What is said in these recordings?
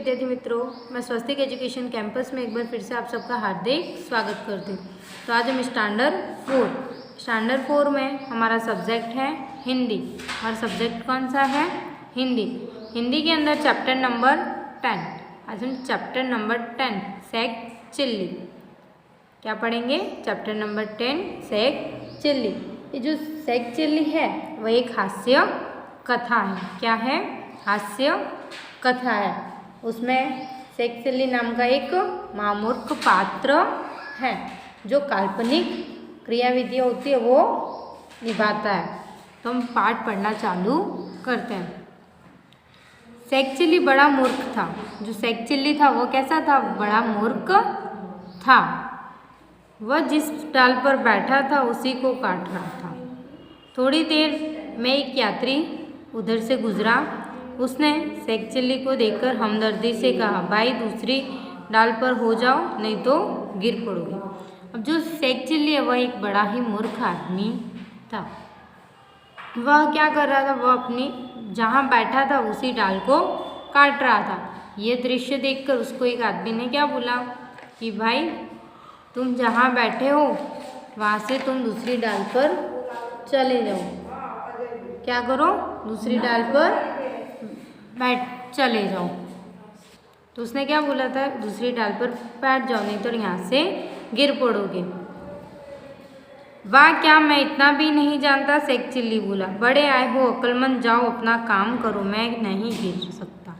विद्यार्थी मित्रों, मैं स्वस्तिक एजुकेशन कैंपस में एक बार फिर से आप सबका हार्दिक स्वागत करती हूँ। तो आज हम स्टैंडर्ड 4 में हमारा सब्जेक्ट है हिंदी। और सब्जेक्ट कौन सा है? हिंदी के अंदर चैप्टर नंबर 10। आज हम चैप्टर नंबर 10 सेक चिल्ली क्या पढ़ेंगे? चैप्टर नंबर 10 सेक चिल्ली। ये जो सेक चिल्ली है वह एक हास्य कथा है। क्या है? हास्य कथा है। उसमें सेक चिल्ली नाम का एक महामूर्ख पात्र है जो काल्पनिक क्रियाविधियाँ होती है वो निभाता है। तो हम पाठ पढ़ना चालू करते हैं। सेक चिल्ली बड़ा मूर्ख था। जो सेक चिल्ली था वो कैसा था? बड़ा मूर्ख था। वह जिस डाल पर बैठा था उसी को काट रहा था। थोड़ी देर में एक यात्री उधर से गुजरा। उसने सेक चिल्ली को देखकर हमदर्दी से कहा, भाई दूसरी डाल पर हो जाओ नहीं तो गिर पड़ोगे। अब जो सेक चिल्ली है वह एक बड़ा ही मूर्ख आदमी था। वह क्या कर रहा था? वह अपनी जहाँ बैठा था उसी डाल को काट रहा था। यह दृश्य देखकर उसको एक आदमी ने क्या बोला कि भाई तुम जहाँ बैठे हो वहाँ से तुम दूसरी डाल पर चले जाओ। क्या करो? दूसरी डाल पर चले जाओ। तो उसने क्या बोला था? दूसरी डाल पर बैठ जाओ नहीं तो यहाँ से गिर पड़ोगे। वाह, क्या मैं इतना भी नहीं जानता? सेक चिल्ली बोला। बड़े आए हो अक्लमंद, जाओ अपना काम करो, मैं नहीं गिर सकता।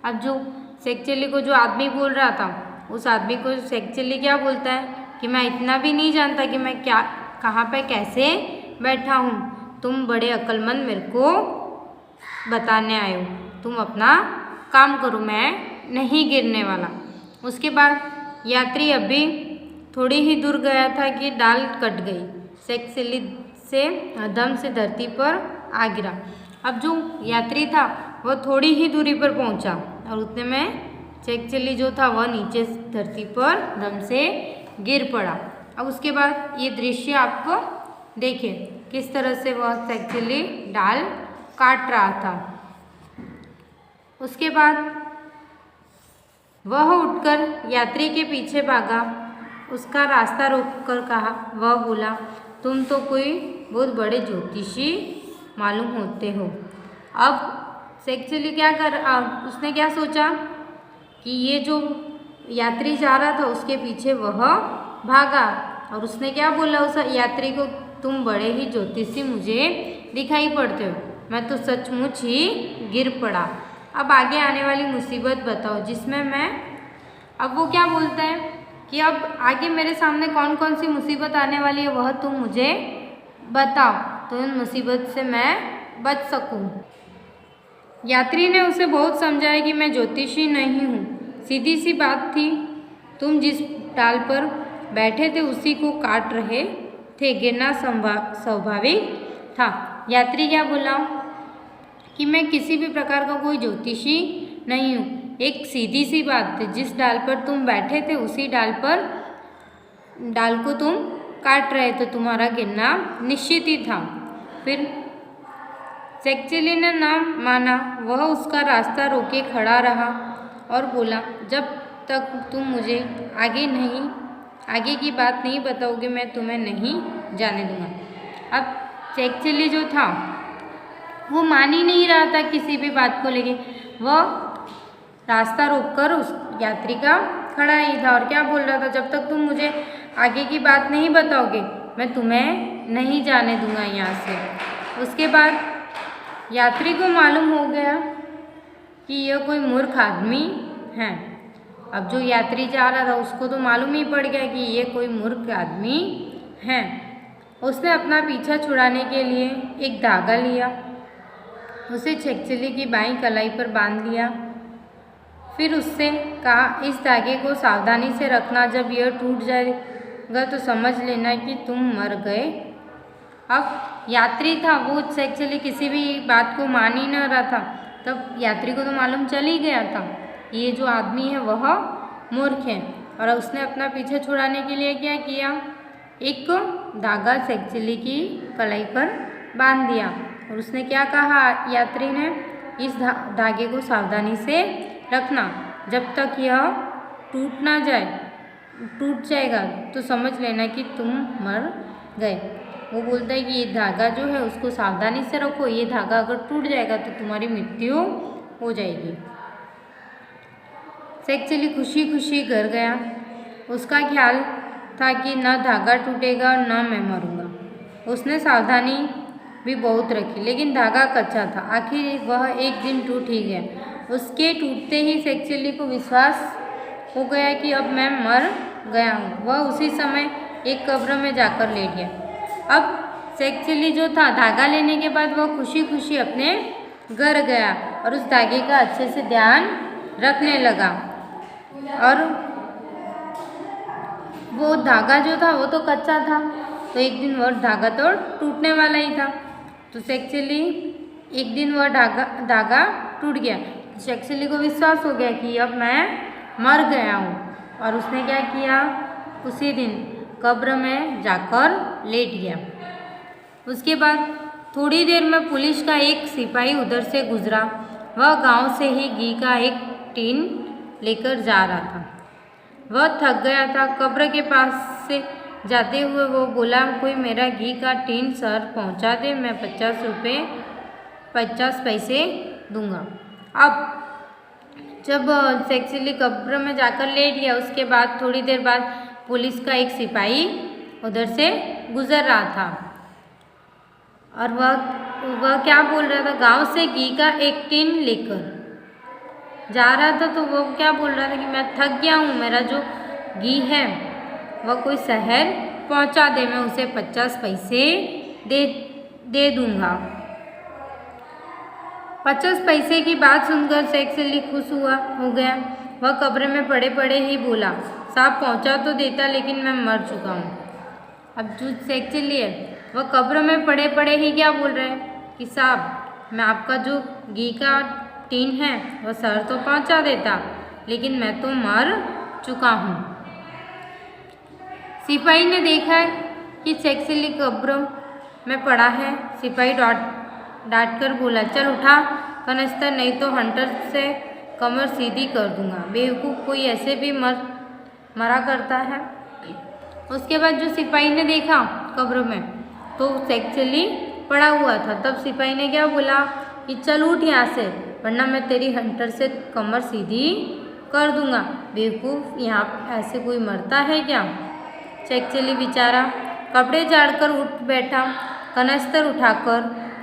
अब जो सेक चिल्ली को जो आदमी बोल रहा था उस आदमी को सेक चिल्ली क्या बोलता है कि मैं इतना भी नहीं जानता कि मैं क्या कहाँ पे कैसे बैठा हूँ। तुम बड़े अक्लमंद मेरे को बताने आए हो, तुम अपना काम करो, मैं नहीं गिरने वाला। उसके बाद यात्री अभी थोड़ी ही दूर गया था कि डाल कट गई। सेक चिल्ली से दम से धरती पर आ गिरा। अब जो यात्री था वह थोड़ी ही दूरी पर पहुंचा और उतने में सेक चिल्ली जो था वह नीचे धरती पर दम से गिर पड़ा। अब उसके बाद ये दृश्य आपको देखिए किस तरह से वह सेक चिल्ली डाल काट रहा था। उसके बाद वह उठकर यात्री के पीछे भागा। उसका रास्ता रोककर कहा, वह बोला, तुम तो कोई बहुत बड़े ज्योतिषी मालूम होते हो। अब सेक चिल्ली उसने क्या सोचा कि ये जो यात्री जा रहा था उसके पीछे वह भागा और उसने क्या बोला उस यात्री को, तुम बड़े ही ज्योतिषी मुझे दिखाई पड़ते हो, मैं तो सचमुच ही गिर पड़ा। अब आगे आने वाली मुसीबत बताओ जिसमें मैं। अब वो क्या बोलता है कि अब आगे मेरे सामने कौन कौन सी मुसीबत आने वाली है वह तुम मुझे बताओ तो उन मुसीबत से मैं बच सकूं। यात्री ने उसे बहुत समझाया कि मैं ज्योतिषी नहीं हूँ, सीधी सी बात थी, तुम जिस डाल पर बैठे थे उसी को काट रहे थे, गिरना स्वाभाविक था। यात्री क्या बोला कि मैं किसी भी प्रकार का कोई ज्योतिषी नहीं हूँ, एक सीधी सी बात है, जिस डाल पर तुम बैठे थे उसी डाल को तुम काट रहे थे, तुम्हारा गिरना निश्चित ही था। फिर सेक चिल्ली ने ना माना। वह उसका रास्ता रोके खड़ा रहा और बोला, जब तक तुम मुझे आगे की बात नहीं बताओगे मैं तुम्हें नहीं जाने दूंगा। अब सेक चिल्ली जो था वो मान ही नहीं रहा था किसी भी बात को लेके। वह रास्ता रोककर उस यात्री का खड़ा ही था और क्या बोल रहा था, जब तक तुम मुझे आगे की बात नहीं बताओगे मैं तुम्हें नहीं जाने दूंगा यहाँ से। उसके बाद यात्री को मालूम हो गया कि यह कोई मूर्ख आदमी है। अब जो यात्री जा रहा था उसको तो मालूम ही पड़ गया कि ये कोई मूर्ख आदमी है। उसने अपना पीछा छुड़ाने के लिए एक धागा लिया, उसे सेक चिल्ली की बाईं कलाई पर बांध लिया। फिर उससे कहा, इस धागे को सावधानी से रखना, जब यह टूट जाएगा तो समझ लेना कि तुम मर गए। अब यात्री था वो सेक चिल्ली किसी भी बात को मान ही न रहा था। तब यात्री को तो मालूम चल ही गया था ये जो आदमी है वह मूर्ख है। और उसने अपना पीछे छुड़ाने के लिए क्या किया, एक धागा सेक चिल्ली की कलाई पर बांध दिया और उसने क्या कहा यात्री ने, इस धागे को सावधानी से रखना, जब तक यह टूट ना जाए। टूट जाएगा तो समझ लेना कि तुम मर गए। वो बोलता है कि ये धागा जो है उसको सावधानी से रखो, ये धागा अगर टूट जाएगा तो तुम्हारी मृत्यु हो जाएगी। शेख चिल्ली खुशी खुशी घर गया। उसका ख्याल था कि न धागा टूटेगा और न मैं मरूंगा। उसने सावधानी भी बहुत रखी, लेकिन धागा कच्चा था। आखिर वह एक दिन टूट ही गया। उसके टूटते ही शेख चिल्ली को विश्वास हो गया कि अब मैं मर गया हूँ। वह उसी समय एक कब्र में जाकर लेट गया। अब शेख चिल्ली जो था, धागा लेने के बाद वह खुशी खुशी अपने घर गया और उस धागे का अच्छे से ध्यान रखने लगा। और वो धागा जो था वो तो कच्चा था, तो एक दिन वह धागा तो टूटने वाला ही था। तो शेख चिल्ली एक दिन वह धागा टूट गया। शेख चिल्ली को विश्वास हो गया कि अब मैं मर गया हूँ। और उसने क्या किया, उसी दिन कब्र में जाकर लेट गया। उसके बाद थोड़ी देर में पुलिस का एक सिपाही उधर से गुजरा। वह गांव से ही घी का एक टीन लेकर जा रहा था। वह थक गया था। कब्र के पास से जाते हुए वो बोला, कोई मेरा घी का टीन शहर पहुंचा दे, मैं 50 पैसे दूंगा। अब जब शेख चिल्ली कब्र में जाकर लेट गया, उसके बाद थोड़ी देर बाद पुलिस का एक सिपाही उधर से गुजर रहा था। और वह क्या बोल रहा था, गांव से घी का एक टीन लेकर जा रहा था। तो वो क्या बोल रहा था कि मैं थक गया हूँ, मेरा जो घी है वह कोई शहर पहुँचा दे, मैं उसे 50 पैसे दे दूँगा। 50 पैसे की बात सुनकर शेख चिल्ली खुश हो गया। वह कब्र में पड़े पड़े ही बोला, साहब पहुँचा तो देता, लेकिन मैं मर चुका हूँ। अब जो शेख चिल्ली है वह कब्र में पड़े पड़े ही क्या बोल रहे हैं कि साहब मैं आपका जो घी का टीन है वह शहर तो पहुँचा देता, लेकिन मैं तो मर चुका हूँ। सिपाही ने देखा कि शेख चिल्ली कब्र में पड़ा है। सिपाही डांट कर बोला, चल उठा कनस्तर, नहीं तो हंटर से कमर सीधी कर दूंगा। बेवकूफ़, कोई ऐसे भी मरा करता है। उसके बाद जो सिपाही ने देखा कब्र में तो शेख चिल्ली पड़ा हुआ था। तब सिपाही ने क्या बोला कि चल उठ यहाँ से, वरना मैं तेरी हंटर से कमर सीधी कर दूंगा। बेवकूफ़, यहाँ ऐसे कोई मरता है क्या? शेख चिल्ली बेचारा कपड़े झाड़कर उठ बैठा। कनस्तर उठाकर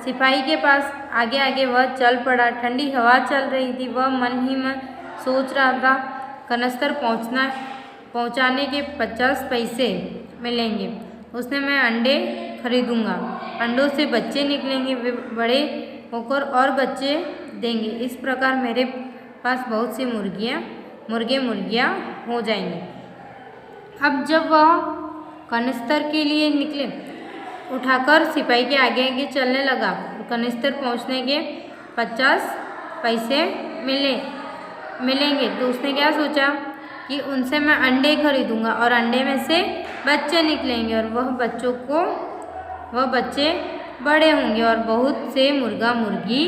सिपाही के पास आगे आगे वह चल पड़ा। ठंडी हवा चल रही थी। वह मन ही मन सोच रहा था, कनस्तर पहुँचाने के 50 पैसे मिलेंगे, उसने मैं अंडे खरीदूंगा, अंडों से बच्चे निकलेंगे, वे बड़े होकर और बच्चे देंगे। इस प्रकार मेरे पास बहुत सी मुर्गियाँ हो जाएंगे। अब जब वह कनस्तर के लिए निकले, उठाकर सिपाही के आगे आगे चलने लगा। कनस्तर पहुंचने के 50 पैसे मिलेंगे। तो उसने क्या सोचा कि उनसे मैं अंडे खरीदूंगा और अंडे में से बच्चे निकलेंगे, और वह बच्चे बड़े होंगे और बहुत से मुर्गी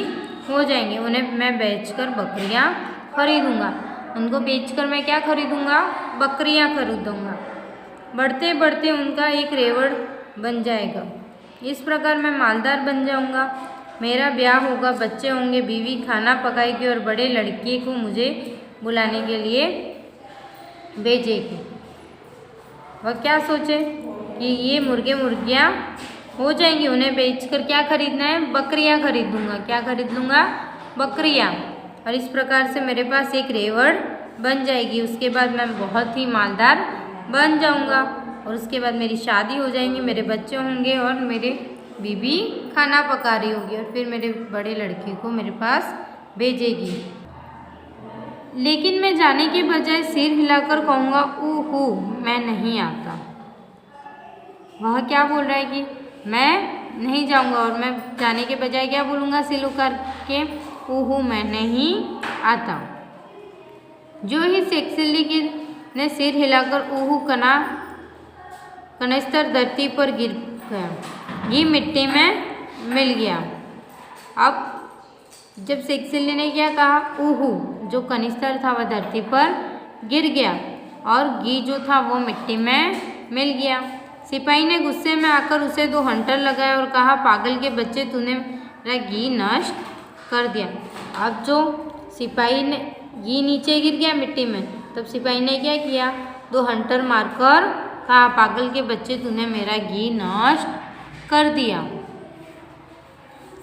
हो जाएंगे। उन्हें मैं बेचकर बकरियां खरीदूंगा। उनको बेचकर मैं क्या खरीदूंगा? बकरियां खरीदूंगा। बढ़ते बढ़ते उनका एक रेवड़ बन जाएगा। इस प्रकार मैं मालदार बन जाऊंगा। मेरा ब्याह होगा, बच्चे होंगे, बीवी खाना पकाएगी और बड़े लड़के को मुझे बुलाने के लिए भेजेगी। वह क्या सोचे कि ये मुर्गियाँ हो जाएंगी, उन्हें बेचकर क्या खरीदना है? बकरियां खरीद दूंगा। क्या खरीद लूँगा? बकरियां। और इस प्रकार से मेरे पास एक रेवड़ बन जाएगी। उसके बाद मैं बहुत ही मालदार बन जाऊंगा और उसके बाद मेरी शादी हो जाएंगी, मेरे बच्चे होंगे और मेरे बीवी खाना पका रही होगी और फिर मेरे बड़े लड़के को मेरे पास भेजेगी। लेकिन मैं जाने के बजाय सिर हिलाकर कहूँगा, ओहो मैं नहीं आता। वह क्या बोल रहा है कि मैं नहीं जाऊँगा, और मैं जाने के बजाय क्या बोलूँगा? सिर करके, ओहो मैं नहीं आता। जो ही शेख चिल्ली ने सिर हिलाकर ओहो कनस्तर धरती पर गिर गया। घी मिट्टी में मिल गया। अब जब शेख चिल्ली ने क्या कहा, ओहो, जो कनिस्तर था वह धरती पर गिर गया और घी जो था वो मिट्टी में मिल गया। सिपाही ने गुस्से में आकर उसे 2 हंटर लगाए और कहा, पागल के बच्चे, तूने मेरा घी नष्ट कर दिया। अब जो सिपाही ने घी नीचे गिर गया मिट्टी में, तब सिपाही ने क्या किया, 2 हंटर मारकर कहा, पागल के बच्चे, तूने मेरा घी नष्ट कर दिया।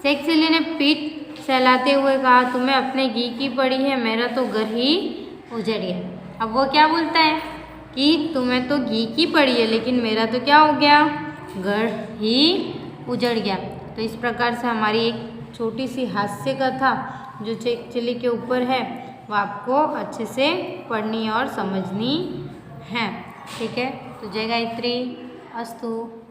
शेख चिल्ली ने पीठ सहलाते हुए कहा, तुम्हें अपने घी की पड़ी है, मेरा तो घर ही उजड़ गया। अब वो क्या बोलता है कि तुम्हें तो घी की पड़ी है, लेकिन मेरा तो क्या हो गया, घर ही उजड़ गया। तो इस प्रकार से हमारी एक छोटी सी हास्य कथा जो शेख चिल्ली के ऊपर है वो आपको अच्छे से पढ़नी और समझनी है। ठीक है, तो जय गायत्री, अस्तु।